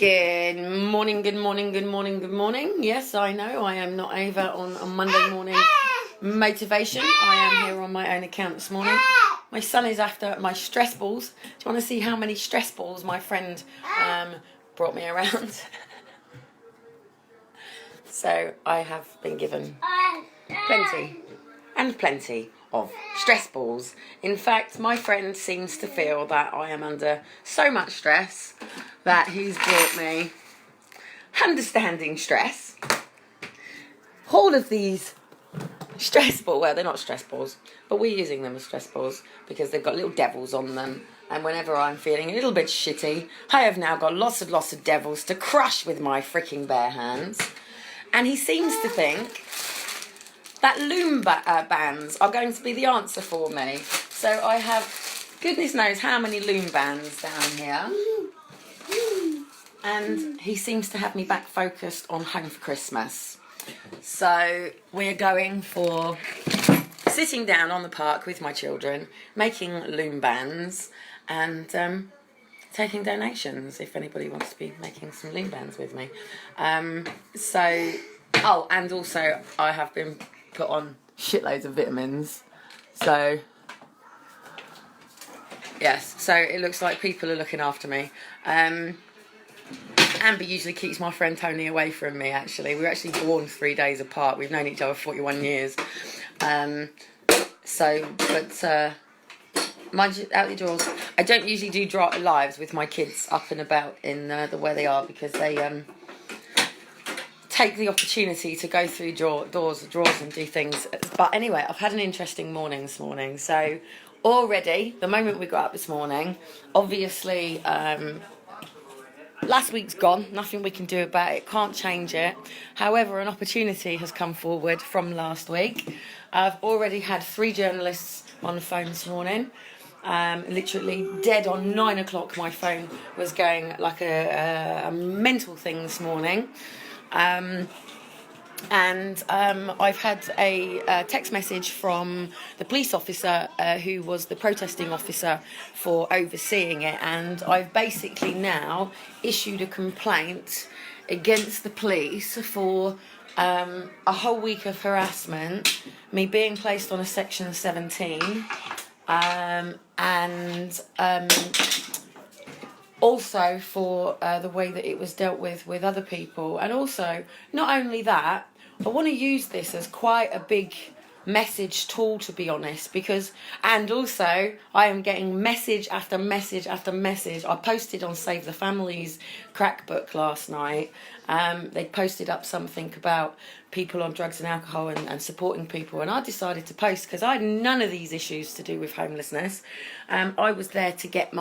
Good morning, good morning, good morning, good morning. Yes, I know I am not over on Monday morning motivation. I am here on my own account this morning. My son is after my stress balls. Do you want to see how many stress balls my friend brought me around? So I have been given plenty of stress balls. In fact, my friend seems to feel that I am under so much stress that he's brought me understanding stress. All of these stress balls, well, they're not stress balls, but we're using them as stress balls because they've got little devils on them. And whenever I'm feeling a little bit shitty, I have now got lots of devils to crush with my freaking bare hands. And he seems to think that loom bands are going to be the answer for me. So I have goodness knows how many loom bands down here. And he seems to have me back focused on Home for Christmas. So we're going for sitting down on the park with my children, making loom bands and taking donations if anybody wants to be making some loom bands with me. And also I have been put on shitloads of vitamins. So yes, so it looks like people are looking after me. Amber usually keeps my friend Tony away from me, actually. We were actually born 3 days apart. We've known each other 41 years. Mind you, out the doors. I don't usually do lives with my kids up and about in the where they are because they take the opportunity to go through drawers and do things. But anyway, I've had an interesting morning this morning. So already, the moment we got up this morning, obviously... last week's gone, nothing we can do about it, can't change it. However, an opportunity has come forward from last week. I've already had 3 journalists on the phone this morning. Literally dead on 9 o'clock, my phone was going like a mental thing this morning. I've had a text message from the police officer who was the protesting officer for overseeing it, and I've basically now issued a complaint against the police for a whole week of harassment, me being placed on a section 17, also for the way that it was dealt with other people. And also, not only that, I want to use this as quite a big message tool, to be honest, and also I am getting message after message after message. I posted on Save the Family's crack book last night. They posted up something about people on drugs and alcohol and supporting people, and I decided to post because I had none of these issues to do with homelessness. I was there to get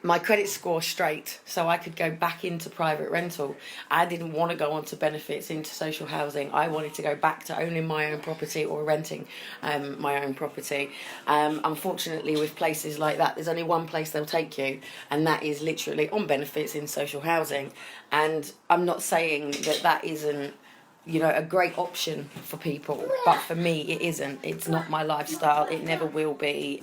my credit score straight so I could go back into private rental. I didn't want to go on to benefits into social housing. I wanted to go back to owning my own property or renting my own property. Unfortunately, with places like that, there's only one place they'll take you, and that is literally on benefits in social housing. And I'm not saying that isn't, a great option for people, but for me it isn't. It's not my lifestyle. It never will be.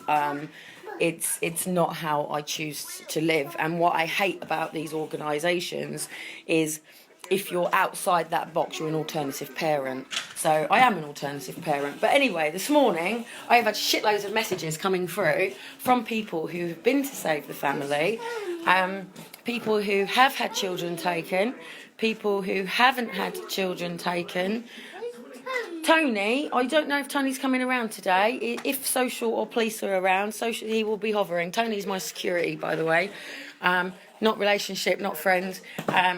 It's not how I choose to live. And what I hate about these organisations is if you're outside that box, you're an alternative parent. So I am an alternative parent. But anyway, this morning I have had shitloads of messages coming through from people who've been to Save the Family, people who have had children taken, people who haven't had children taken. Tony, I don't know if Tony's coming around today. If social or police are around, he will be hovering. Tony's my security, by the way. Not relationship, not friend.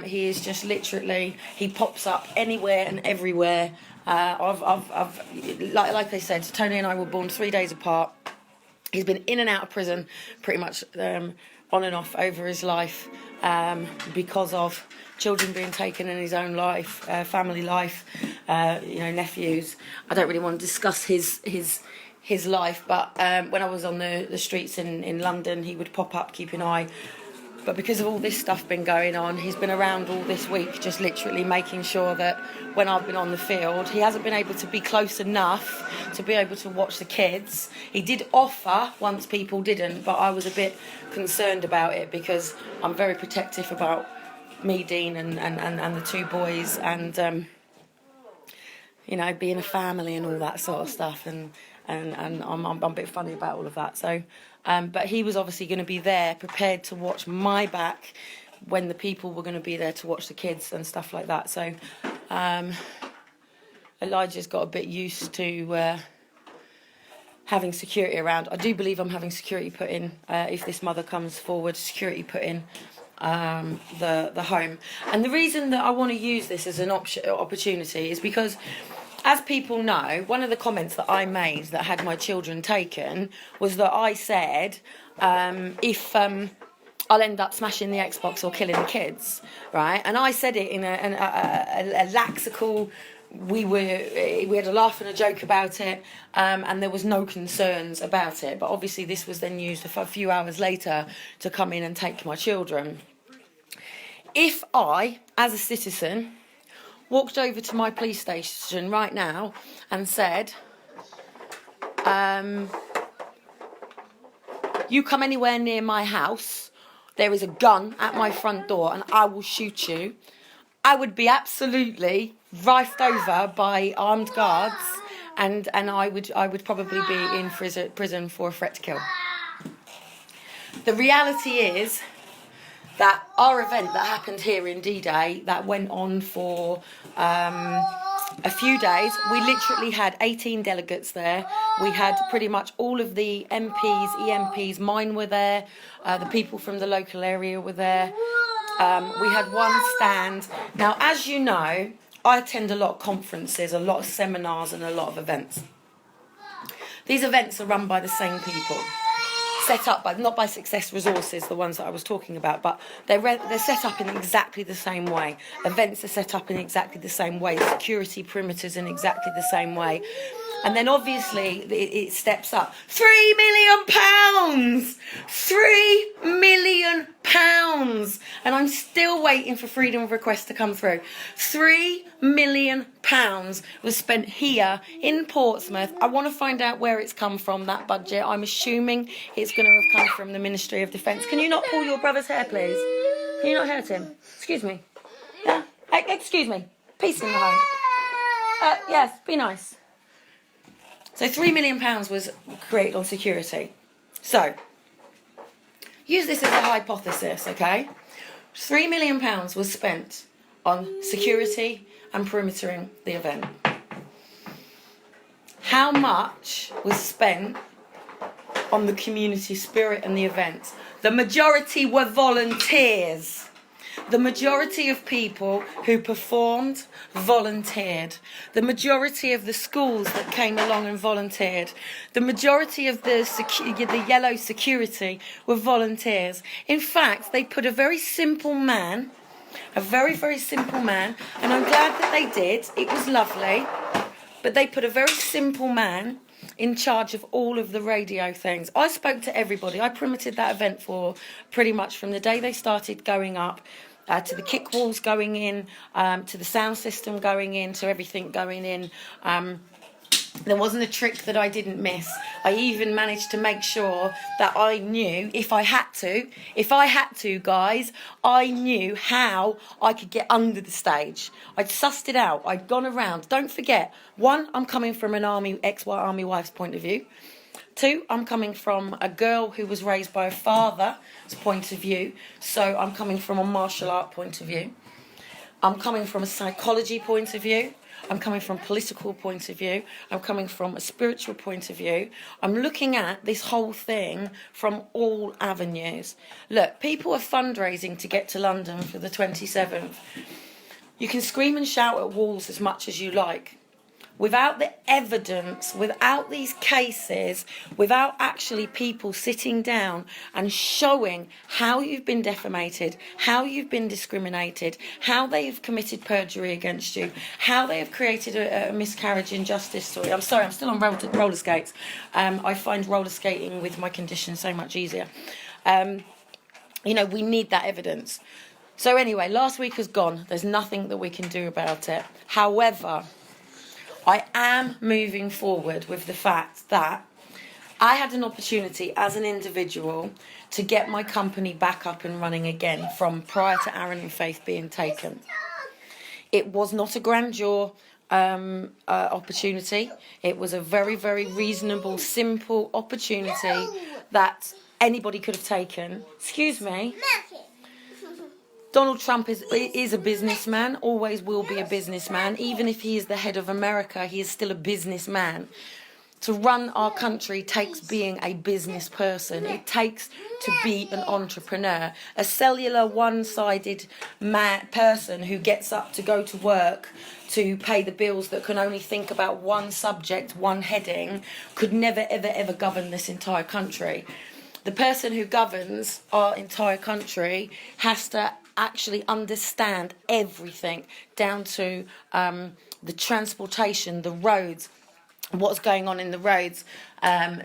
He is just literally, he pops up anywhere and everywhere. Like I said, Tony and I were born 3 days apart. He's been in and out of prison pretty much on and off over his life because of children being taken in his own life, family life, nephews. I don't really want to discuss his life, but when I was on the streets in London, he would pop up, keep an eye But because of all this stuff been going on, he's been around all this week just literally making sure that when I've been on the field, he hasn't been able to be close enough to be able to watch the kids. He did offer once people didn't, but I was a bit concerned about it because I'm very protective about me, Dean, and the two boys, and you know, being a family and all that sort of stuff, and I'm a bit funny about all of that. So, but he was obviously going to be there, prepared to watch my back when the people were going to be there to watch the kids and stuff like that. So, Elijah's got a bit used to having security around. I do believe I'm having security put in if this mother comes forward. Security put in the home, and the reason that I want to use this as an opportunity is because, as people know, one of the comments that I made that had my children taken was that I said, if I'll end up smashing the Xbox or killing the kids, right? And I said it in a laxical. We had a laugh and a joke about it, and there was no concerns about it. But obviously, this was then used a few hours later to come in and take my children. If I, as a citizen, walked over to my police station right now and said, you come anywhere near my house, there is a gun at my front door and I will shoot you, I would be absolutely rifed over by armed guards, and I would probably be in prison for a threat to kill. The reality is that our event that happened here in D-Day, that went on for a few days, we literally had 18 delegates there. We had pretty much all of the MPs, EMPs, mine were there, the people from the local area were there. We had one stand. Now, as you know, I attend a lot of conferences, a lot of seminars and a lot of events. These events are run by the same people. Set up by, not by Success Resources, the ones that I was talking about, but they're set up in exactly the same way. Events are set up in exactly the same way. Security perimeters in exactly the same way. And then obviously it steps up. £3 million! £3 million! And I'm still waiting for freedom of request to come through. £3 million was spent here in Portsmouth. I want to find out where it's come from, that budget. I'm assuming it's going to have come from the Ministry of Defence. Can you not pull your brother's hair, please? Can you not hurt him? Excuse me. Yeah? Excuse me. Peace in the home. Yes, be nice. So £3 million was created on security. So, use this as a hypothesis, okay? £3 million was spent on security and perimetering the event. How much was spent on the community spirit and the event? The majority were volunteers. The majority of people who performed volunteered. The majority of the schools that came along and volunteered. The majority of the yellow security were volunteers. In fact, they put a very simple man, and I'm glad that they did. It was lovely. But they put a very simple man in charge of all of the radio things. I spoke to everybody. I perimetered that event for pretty much from the day they started going up, to the kick walls going in, to the sound system going in, to everything going in. There wasn't a trick that I didn't miss. I even managed to make sure that I knew if I had to, guys, I knew how I could get under the stage. I'd sussed it out. I'd gone around. Don't forget, one, I'm coming from an ex-army wife's point of view. Two, I'm coming from a girl who was raised by a father's point of view. So I'm coming from a martial art point of view. I'm coming from a psychology point of view. I'm coming from a political point of view. I'm coming from a spiritual point of view. I'm looking at this whole thing from all avenues. Look, people are fundraising to get to London for the 27th. You can scream and shout at walls as much as you like. Without the evidence, without these cases, without actually people sitting down and showing how you've been defamated, how you've been discriminated, how they have committed perjury against you, how they have created a miscarriage in justice story. I'm sorry, I'm still on roller skates. I find roller skating with my condition so much easier. We need that evidence. So anyway, last week has gone. There's nothing that we can do about it. However, I am moving forward with the fact that I had an opportunity as an individual to get my company back up and running again from prior to Aaron and Faith being taken. It was not a grandeur opportunity. It was a very, very reasonable, simple opportunity that anybody could have taken. Excuse me. Donald Trump is a businessman, always will be a businessman. Even if he is the head of America, he is still a businessman. To run our country takes being a business person. It takes to be an entrepreneur. A cellular, one-sided person who gets up to go to work to pay the bills that can only think about one subject, one heading, could never, ever, ever govern this entire country. The person who governs our entire country has to actually understand everything down to the transportation, the roads, what's going on in the roads,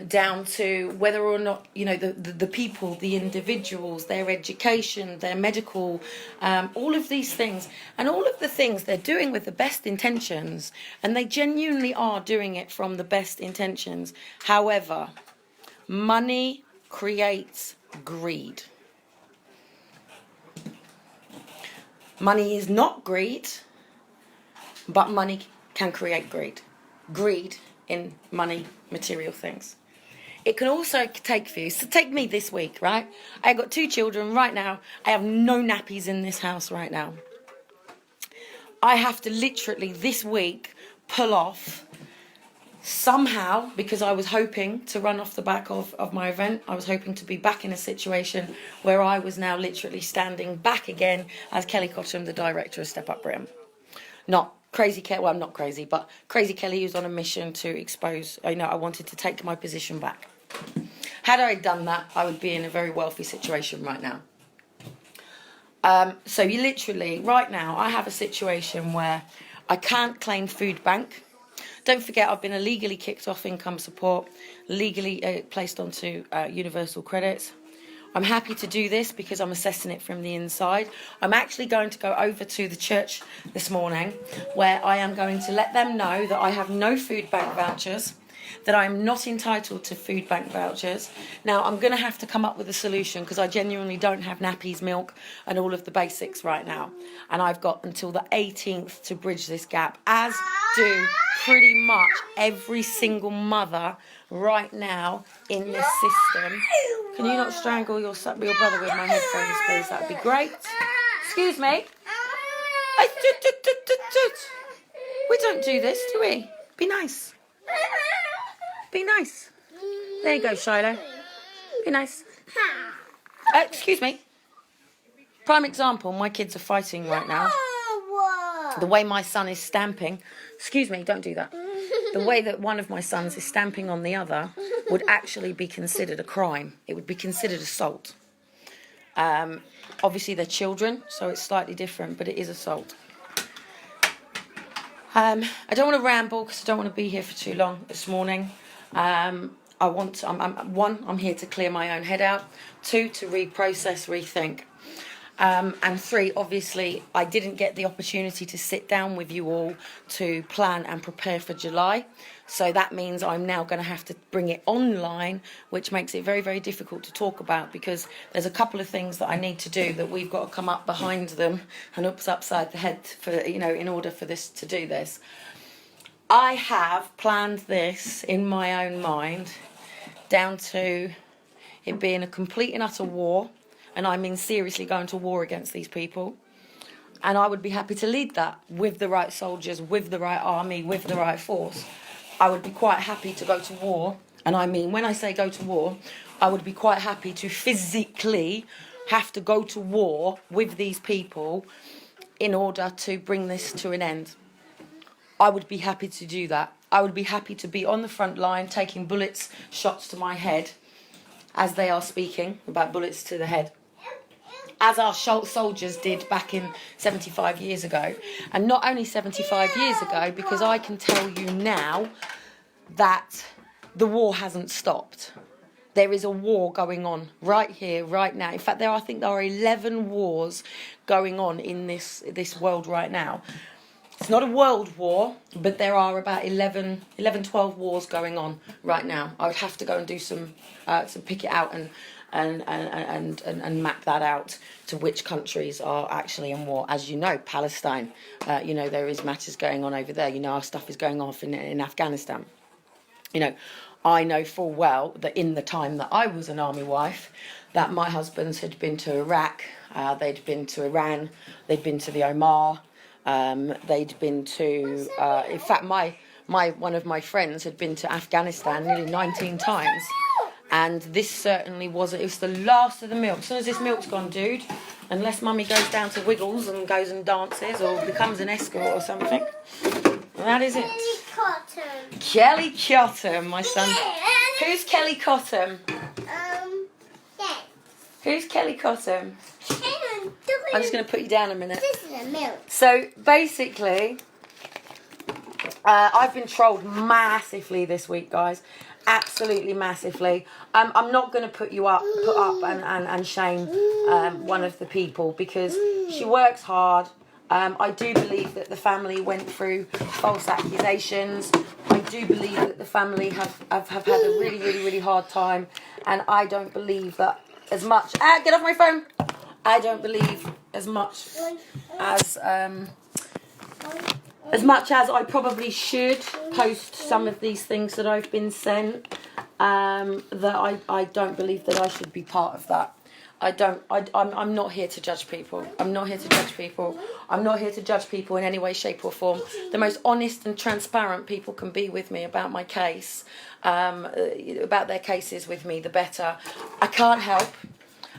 down to whether or not, the people, the individuals, their education, their medical, all of these things. And all of the things they're doing with the best intentions. And they genuinely are doing it from the best intentions. However, money creates greed. Money is not greed, but money can create greed. Greed in money, material things. It can also take for you. So take me this week, right? I've got 2 children right now. I have no nappies in this house right now. I have to literally this week pull off somehow, because I was hoping to run off the back of my event. I was hoping to be back in a situation where I was now literally standing back again as Kelly Cottam, the director of Step Up Britain. Not Crazy Kelly, well, I'm not crazy, but Crazy Kelly who's on a mission to expose, I wanted to take my position back. Had I done that, I would be in a very wealthy situation right now. So you literally, right now, I have a situation where I can't claim food bank. Don't forget, I've been illegally kicked off income support, legally placed onto universal credits. I'm happy to do this because I'm assessing it from the inside. I'm actually going to go over to the church this morning where I am going to let them know that I have no food bank vouchers, that I'm not entitled to food bank vouchers. Now, I'm going to have to come up with a solution because I genuinely don't have nappies, milk and all of the basics right now. And I've got until the 18th to bridge this gap, as do pretty much every single mother right now in this system. Can you not strangle your brother with my headphones, please? That would be great. Excuse me. We don't do this, do we? Be nice. Be nice. There you go, Shiloh. Be nice. Excuse me. Prime example, my kids are fighting right now. The way my son is stamping. Excuse me, don't do that. The way that one of my sons is stamping on the other would actually be considered a crime. It would be considered assault. Obviously, they're children, so it's slightly different, but it is assault. I don't want to ramble because I don't want to be here for too long this morning. I'm here to clear my own head out. 2, to reprocess, rethink. And 3, obviously, I didn't get the opportunity to sit down with you all to plan and prepare for July. So that means I'm now going to have to bring it online, which makes it very, very difficult to talk about because there's a couple of things that I need to do that we've got to come up behind them and upside the head for, in order for this to do this. I have planned this in my own mind down to it being a complete and utter war. And I mean seriously going to war against these people. And I would be happy to lead that with the right soldiers, with the right army, with the right force. I would be quite happy to go to war. And I mean, when I say go to war, I would be quite happy to physically have to go to war with these people in order to bring this to an end. I would be happy to do that. I would be happy to be on the front line taking bullets, shots to my head, as they are speaking about bullets to the head, as our soldiers did back in 75 years ago. And not only 75 years ago, because I can tell you now that the war hasn't stopped. There is a war going on right here, right now. In fact, I think there are 11 wars going on in this world right now. It's not a world war, but there are about 11, 12 wars going on right now. I would have to go and do some pick it out and map that out to which countries are actually in war. As you know, Palestine, there is matters going on over there. Our stuff is going off in Afghanistan. I know full well that in the time that I was an army wife, that my husbands had been to Iraq, they'd been to Iran, they'd been to the Omar. They'd been to, in fact, one of my friends had been to Afghanistan nearly 19 times. And this certainly it was the last of the milk. As soon as this milk's gone, dude, unless mummy goes down to Wiggles and goes and dances or becomes an escort or something, that is it. Kelly Cotton, my son. Who's Kelly Cotton? Yeah. Who's Kelly Cotton? I'm just going to put you down a minute. This is a milk. So basically, I've been trolled massively this week, guys. Absolutely massively. I'm not going to put up and shame one of the people because she works hard. I do believe that the family went through false accusations. I do believe that the family have had a really, really, really hard time. And I don't believe that as much... get off my phone! I don't believe as much as I probably should post some of these things that I've been sent. That I don't believe that I should be part of that. I'm not here to judge people. I'm not here to judge people. I'm not here to judge people in any way, shape or form. The most honest and transparent people can be with me about my case, about their cases with me, the better. I can't help.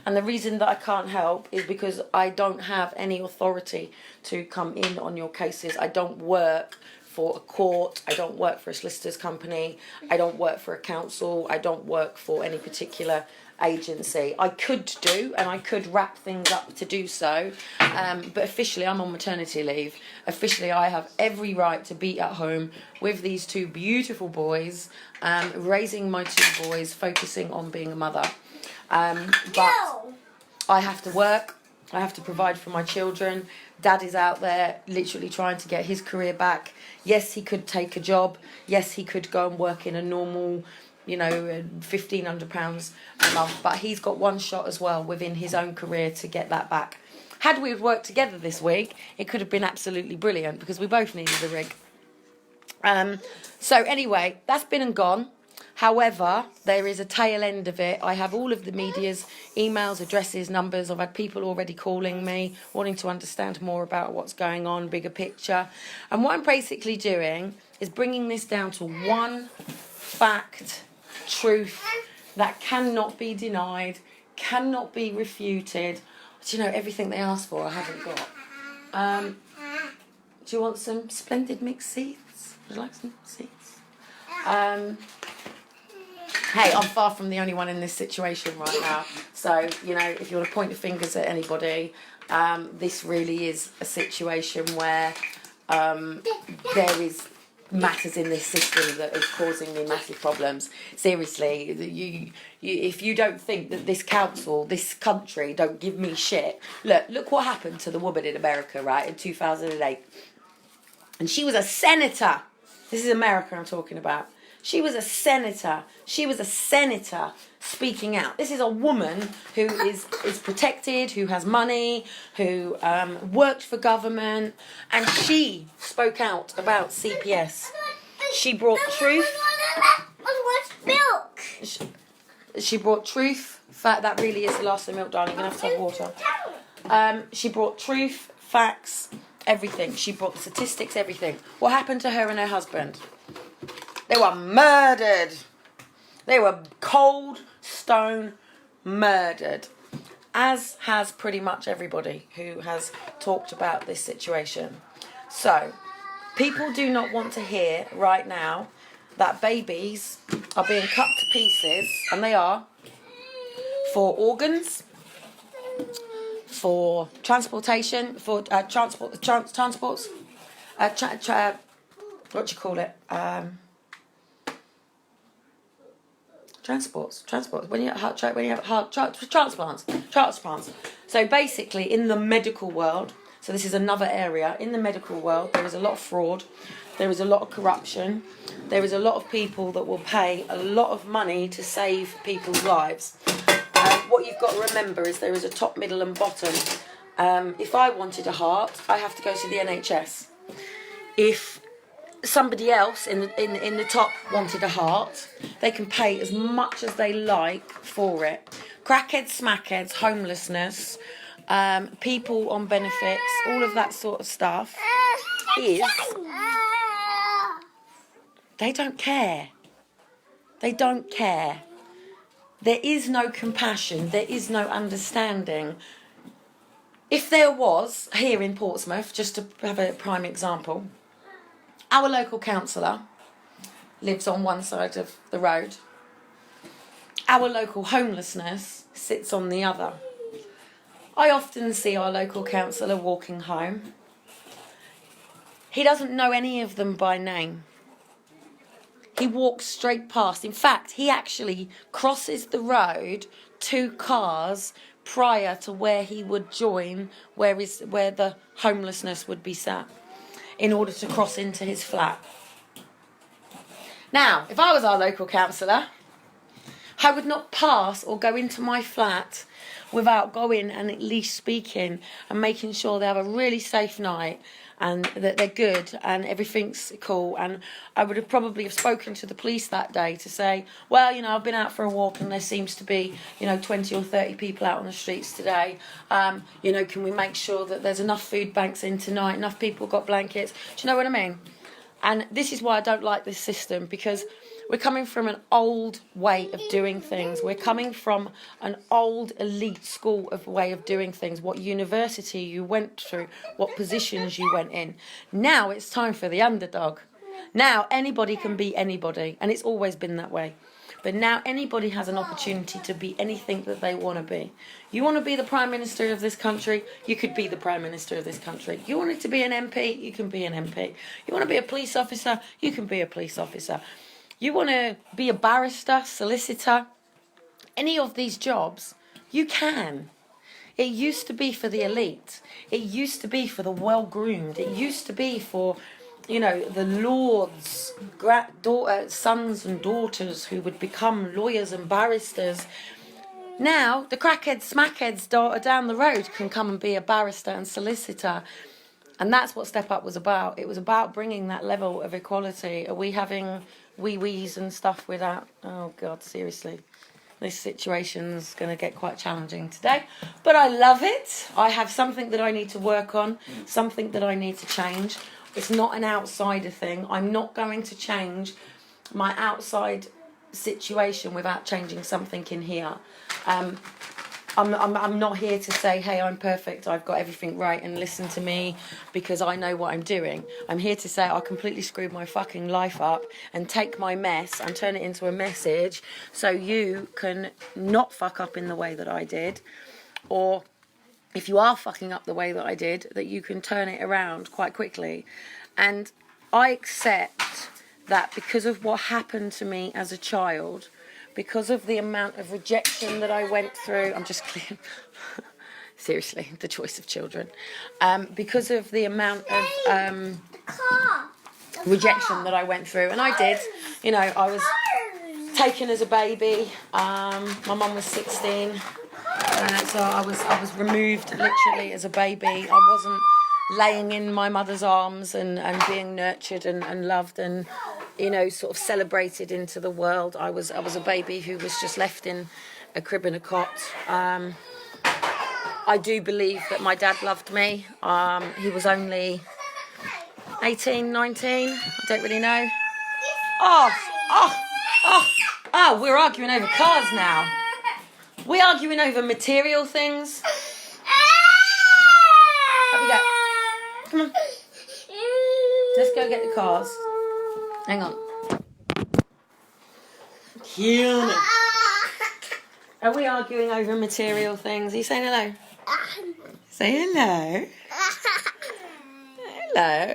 And the reason that I can't help is because I don't have any authority to come in on your cases. I don't work for a court. I don't work for a solicitor's company. I don't work for a council. I don't work for any particular agency. I could do, and I could wrap things up to do so, but officially I'm on maternity leave. Officially I have every right to be at home with these two beautiful boys, raising my two boys, focusing on being a mother. But I have to work, I have to provide for my children. Dad is out there literally trying to get his career back. Yes, he could take a job. Yes, he could go and work in a normal, £1,500 a month. But he's got one shot as well within his own career to get that back. Had we worked together this week, it could have been absolutely brilliant because we both needed a rig. So anyway, that's been and gone. However, there is a tail end of it. I have all of the media's emails, addresses, numbers. I've had people already calling me, wanting to understand more about what's going on, bigger picture. And what I'm basically doing is bringing this down to one fact, truth, that cannot be denied, cannot be refuted. Do you know, everything they asked for I haven't got. Do you want some splendid mixed seeds? Would you like some seeds? Hey, I'm far from the only one in this situation right now. So, if you want to point your fingers at anybody, this really is a situation where there is matters in this system that is causing me massive problems. Seriously, if you don't think that this council, this country, don't give me shit, look what happened to the woman in America, right, in 2008. And she was a senator. This is America I'm talking about. She was a senator. She was a senator speaking out. This is a woman who is protected, who has money, who worked for government, and she spoke out about CPS. She brought truth. Milk. She brought truth. Fact, that really is the last of the milk, darling. You're going to have to have water. She brought truth, facts, everything. She brought the statistics, everything. What happened to her and her husband? They were murdered. They were cold stone murdered. As has pretty much everybody who has talked about this situation. So, people do not want to hear right now that babies are being cut to pieces, and they are, for organs, for transportation, for transports, what do you call it? Transports. When you have heart transplants. So basically, in the medical world, so this is another area. In the medical world, there is a lot of fraud. There is a lot of corruption. There is a lot of people that will pay a lot of money to save people's lives. What you've got to remember is there is a top, middle, and bottom. If I wanted a heart, I have to go to the NHS. If somebody else in the top wanted a heart, they can pay as much as they like for it. Crackheads, smackheads, homelessness, people on benefits, all of that sort of stuff is... They don't care. They don't care. There is no compassion. There is no understanding. If there was, here in Portsmouth, just to have a prime example, our local councillor lives on one side of the road. Our local homelessness sits on the other. I often see our local councillor walking home. He doesn't know any of them by name. He walks straight past. In fact, he actually crosses the road 2 cars prior to where he would join, where the homelessness would be sat, in order to cross into his flat. Now, if I was our local councillor, I would not pass or go into my flat without going and at least speaking and making sure they have a really safe night and that they're good and everything's cool. And I would have probably spoken to the police that day to say, well, I've been out for a walk and there seems to be, 20 or 30 people out on the streets today. Can we make sure that there's enough food banks in tonight, enough people got blankets? Do you know what I mean? And this is why I don't like this system, because we're coming from an old way of doing things. We're coming from an old elite school of way of doing things, what university you went through, what positions you went in. Now it's time for the underdog. Now anybody can be anybody, and it's always been that way. But now anybody has an opportunity to be anything that they want to be. You want to be the Prime Minister of this country, you could be the Prime Minister of this country. You want it to be an MP, you can be an MP. You want to be a police officer, you can be a police officer. You want to be a barrister, solicitor, any of these jobs, you can. It used to be for the elite. It used to be for the well-groomed. It used to be for, the lords, sons and daughters who would become lawyers and barristers. Now, the crackheads, smackheads down the road can come and be a barrister and solicitor. And that's what Step Up was about. It was about bringing that level of equality. Are we having wee-wees and stuff without... Oh, God, seriously. This situation's going to get quite challenging today. But I love it. I have something that I need to work on, something that I need to change. It's not an outsider thing. I'm not going to change my outside situation without changing something in here. I'm not here to say, hey, I'm perfect, I've got everything right, and listen to me because I know what I'm doing. I'm here to say I completely screwed my fucking life up and take my mess and turn it into a message so you can not fuck up in the way that I did. Or if you are fucking up the way that I did, that you can turn it around quite quickly. And I accept that because of what happened to me as a child, because of the amount of rejection that I went through, I'm just clear. Seriously, the choice of children. Because of the amount of rejection that I went through, and I did. I was taken as a baby. My mum was 16, so I was removed literally as a baby. I wasn't laying in my mother's arms and being nurtured and loved and sort of celebrated into the world. I was a baby who was just left in a crib and a cot. I do believe that my dad loved me. He was only 18, 19. I don't really know. Oh, we're arguing over cars now. We're arguing over material things. Up we go. Come on. Let's go get the cars. Hang on. Kill me. Are we arguing over material things? Are you saying hello? Say hello. Hello.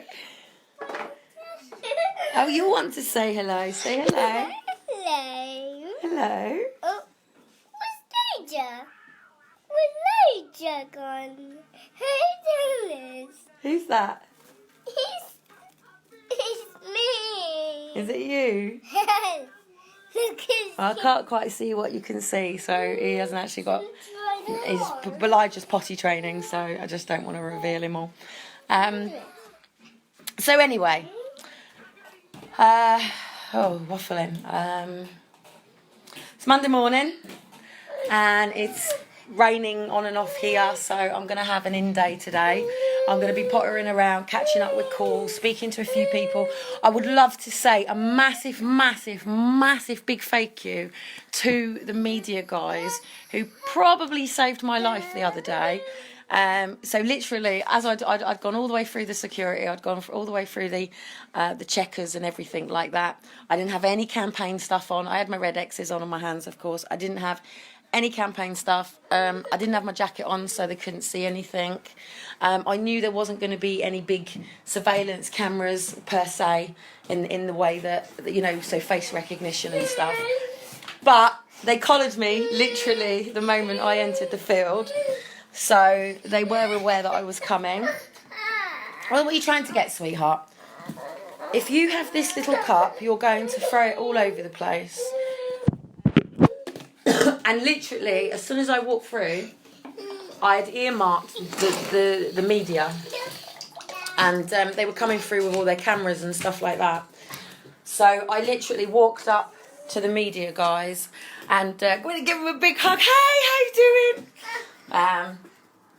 Oh, you want to say hello? Say hello. Hello. Hello. Oh, where's Danger? Where's Danger gone? Who is? Who's that? It's me. Is it you? Look at I can't quite see what you can see, so he hasn't actually got. Elijah's potty training, so I just don't want to reveal him all. So anyway, waffling. It's Monday morning, and it's raining on and off here, so I'm going to have an in day today. I'm going to be pottering around, catching up with calls, speaking to a few people. I would love to say a massive, massive, massive big thank you to the media guys who probably saved my life the other day. So literally, as I'd gone all the way through the security, I'd gone all the way through the checkers and everything like that. I didn't have any campaign stuff on. I had my red X's on my hands, of course. I didn't have any campaign stuff. I didn't have my jacket on, so they couldn't see anything. I knew there wasn't going to be any big surveillance cameras per se in the way that, you know, so face recognition and stuff. But they collared me literally the moment I entered the field. So they were aware that I was coming. Well, what are you trying to get, sweetheart? If you have this little cup, you're going to throw it all over the place. And literally, as soon as I walked through, I had earmarked the media. And they were coming through with all their cameras and stuff like that. So I literally walked up to the media guys and going to give them a big hug. Hey, how you doing?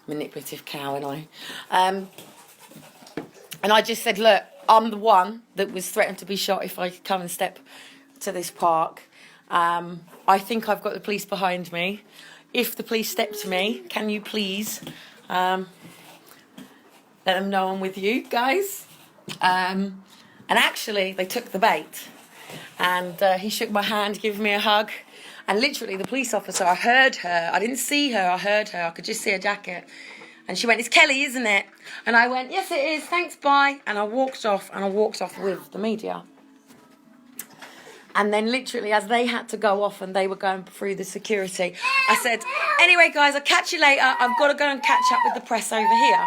Manipulative cow, and and I just said, look, I'm the one that was threatened to be shot if I could come and step to this park. I think I've got the police behind me. If the police step to me, can you please let them know I'm with you guys? And actually, they took the bait, and he shook my hand, gave me a hug. And literally, the police officer, I heard her. I didn't see her, I heard her. I could just see her jacket. And she went, it's Kelly, isn't it? And I went, yes, it is, thanks, bye. And I walked off with the media. And then literally, as they had to go off and they were going through the security, I said, anyway, guys, I'll catch you later. I've got to go and catch up with the press over here.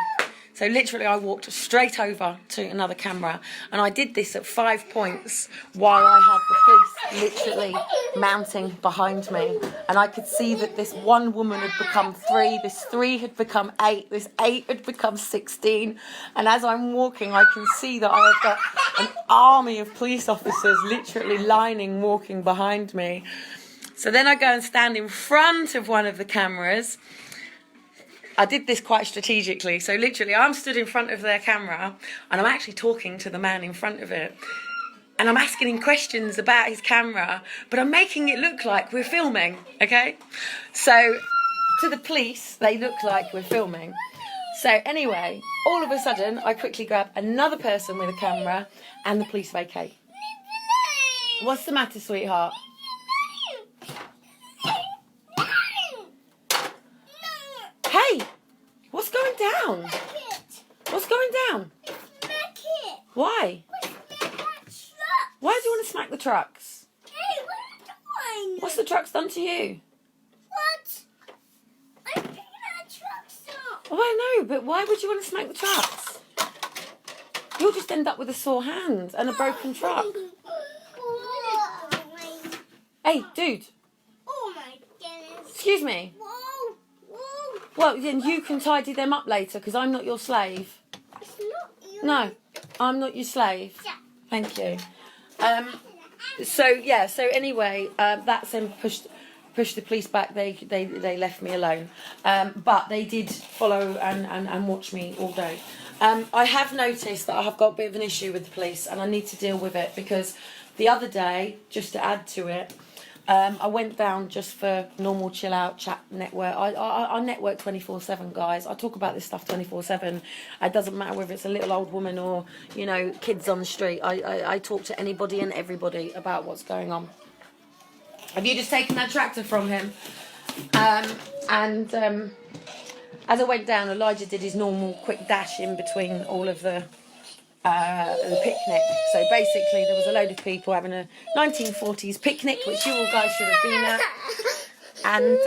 So literally, I walked straight over to another camera, and I did this at 5 points while I had the police literally mounting behind me. And I could see that this one woman had become 3, this 3 had become 8, this 8 had become 16. And as I'm walking, I can see that I have got an army of police officers literally walking behind me. So then I go and stand in front of one of the cameras. I did this quite strategically. So literally, I'm stood in front of their camera and I'm actually talking to the man in front of it. And I'm asking him questions about his camera, but I'm making it look like we're filming, okay? So to the police, they look like we're filming. So anyway, all of a sudden, I quickly grab another person with a camera and the police vacate. What's the matter, sweetheart? Hey, what's going down? What's going down? Why? Why do you want to smack the trucks? Hey, what are you doing? What's the trucks done to you? What? I'm picking that trucks up. Oh, I know, but why would you want to smack the trucks? You'll just end up with a sore hand and a broken truck. Hey, dude. Oh my goodness. Excuse me. Whoa. Whoa. Well, then you can tidy them up later because I'm not your slave. It's not you. No, I'm not your slave. Yeah. Thank you. So anyway, that's then pushed the police back. They left me alone. But they did follow and watch me all day. I have noticed that I have got a bit of an issue with the police and I need to deal with it because the other day, just to add to it, I went down just for normal chill out chat network. I network 24/7, guys. I talk about this stuff 24/7. It doesn't matter whether it's a little old woman or, you know, kids on the street. I talk to anybody and everybody about what's going on. Have you just taken that tractor from him? As I went down, Elijah did his normal quick dash in between all of the the picnic. So basically there was a load of people having a 1940s picnic, which you all guys should have been at. And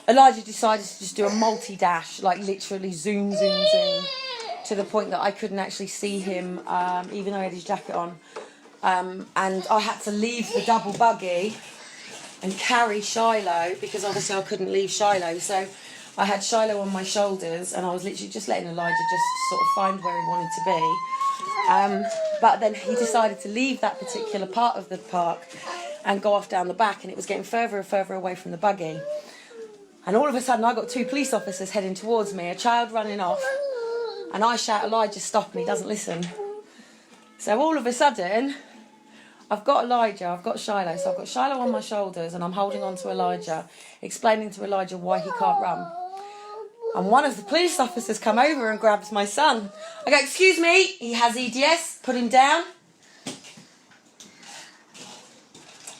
Elijah decided to just do a multi-dash, like literally zoom, zoom, zoom, to the point that I couldn't actually see him, even though he had his jacket on. And I had to leave the double buggy and carry Shiloh, because obviously I couldn't leave Shiloh. So I had Shiloh on my shoulders, and I was literally just letting Elijah just sort of find where he wanted to be. But then he decided to leave that particular part of the park and go off down the back, and it was getting further and further away from the buggy. And all of a sudden I got two police officers heading towards me, a child running off, and I shout, Elijah, stop, and he doesn't listen. So all of a sudden, I've got Elijah, I've got Shiloh, so I've got Shiloh on my shoulders and I'm holding on to Elijah, explaining to Elijah why he can't run. And one of the police officers come over and grabs my son. I go, excuse me, he has EDS, put him down.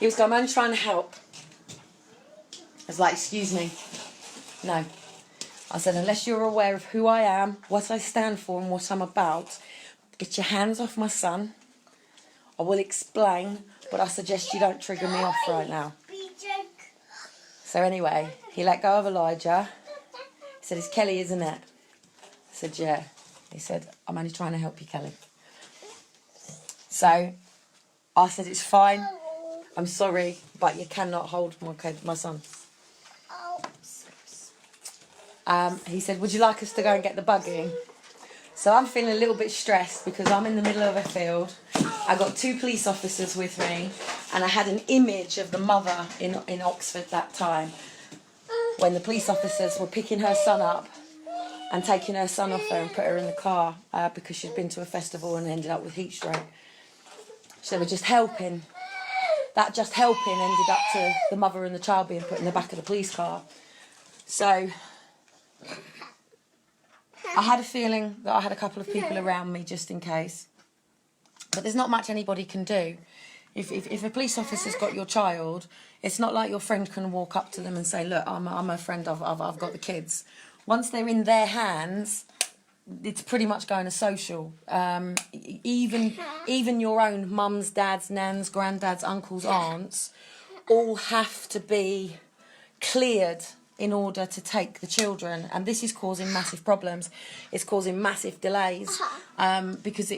He was going, I'm only trying to help. I was like, excuse me. No. I said, unless you're aware of who I am, what I stand for and what I'm about, get your hands off my son. I will explain, but I suggest you don't trigger me off right now. So anyway, he let go of Elijah. He said, it's Kelly, isn't it? I said, yeah. He said, I'm only trying to help you, Kelly. So I said, it's fine. I'm sorry, but you cannot hold my son. He said, would you like us to go and get the buggy? So I'm feeling a little bit stressed because I'm in the middle of a field. I got two police officers with me, and I had an image of the mother in Oxford that time when the police officers were picking her son up and taking her son off her and put her in the car because she'd been to a festival and ended up with heat stroke. So they were just helping. That just helping ended up to the mother and the child being put in the back of the police car. So I had a feeling that I had a couple of people around me just in case. But there's not much anybody can do. If a police officer's got your child, it's not like your friend can walk up to them and say, look, I'm a friend, I've got the kids. Once they're in their hands, it's pretty much going to social. Even your own mums, dads, nans, granddads, uncles, aunts, all have to be cleared in order to take the children, and this is causing massive problems. It's causing massive delays because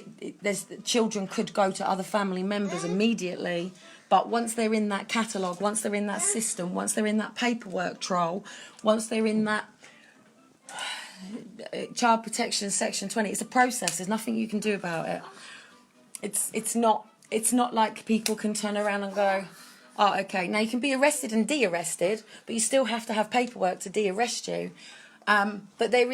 children could go to other family members immediately, but once they're in that catalogue, once they're in that system, once they're in that paperwork troll, once they're in that child protection section 20, it's a process. There's nothing you can do about it. It's not like people can turn around and go, oh, okay. Now, you can be arrested and de-arrested, but you still have to have paperwork to de-arrest you. But there is